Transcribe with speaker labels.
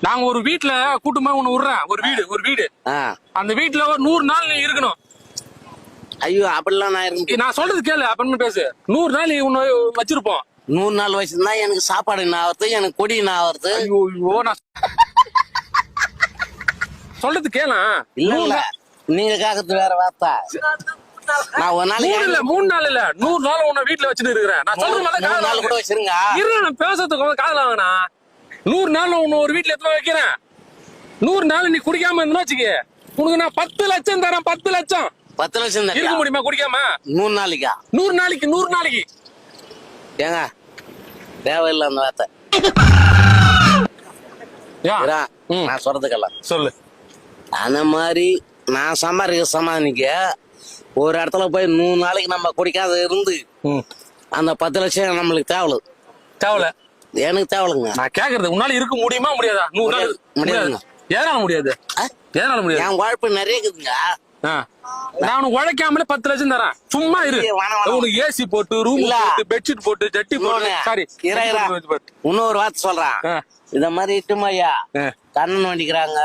Speaker 1: நாங்க ஒரு வீட்டுல கூட்டமா ஒண்ணு விடுறேன். ஒரு வீடு அந்த வீட்டுல ஒரு 100 நாள் நீ இருக்கணும்.
Speaker 2: ஐயோ அப்படிலாம் நான் இருக்கு.
Speaker 1: நான் சொல்றது கேளு, அப்படின்னு பேசு. 100 நாள் நீ உன்னை வச்சிருப்போம்.
Speaker 2: 100 நாள் வச்சிருந்தா எனக்கு சாப்பாடு என்ன ஆகுறது, எனக்கு கொடி என்ன ஆகுறது?
Speaker 1: ஐயோ நான் சொல்றது கேள.
Speaker 2: இல்ல நீங்க கேக்குறது வேற வார்த்தை. நான் ஒரு நாள்
Speaker 1: 3 நாள் இல்ல 100 நாள் உன்னை வீட்டுல வச்சுட்டு இருக்கிறேன். நான் சொல்றது
Speaker 2: 3 நாள் கூட வச்சிருங்க.
Speaker 1: நான் பேசுறதுக்கு காதல வாங்கினா 100 நாள் உன்னை ஒரு வீட்டுல எத்தனை வைக்கிறேன். 100 நாள் நீ குடிக்காம இருந்தா வச்சுக்க, உனக்கு நான் 10 லட்சம் தரேன். 10 லட்சம்
Speaker 2: 10 லட்சம்
Speaker 1: இருக்க முடியுமா குடிக்காம?
Speaker 2: 100 நாளைக்கா?
Speaker 1: 100 நாளைக்கு
Speaker 2: ஏங்க தேவையில்லை அந்த வார்த்தை. நான் சொல்றதுக்கெல்லாம்
Speaker 1: சொல்லு.
Speaker 2: அந்த மாதிரி நான் சம்பாதிக்க சமாளிக்க ஒரு இடத்துல போய் 100 நாளைக்கு நம்ம குடிக்காத இருந்து அந்த 10 லட்சம் நம்மளுக்கு தேவல. எனக்கு தேவலுங்க.
Speaker 1: நான் கேக்குறது உன்னால இருக்க முடியுமா முடியாதா? 100 நாள் முடியாது. எதனால முடியாது?
Speaker 2: என் வாழ்ப்பு நிறைய இருக்குதுங்க.
Speaker 1: நான் உழைக்காமலே 10 லட்சம் தரேன். சும்மா இரு. உனக்கு ஏசி போட்டு, ரூம் போட்டு, பெட்ஷீட் போட்டு, ஜட்டி போட்டு. சாரி
Speaker 2: இன்னொரு வார்த்தை சொல்றேன். இத மாதிரி இட்டுமாய்யா கண்ணன் வண்டிக்கிறாங்க.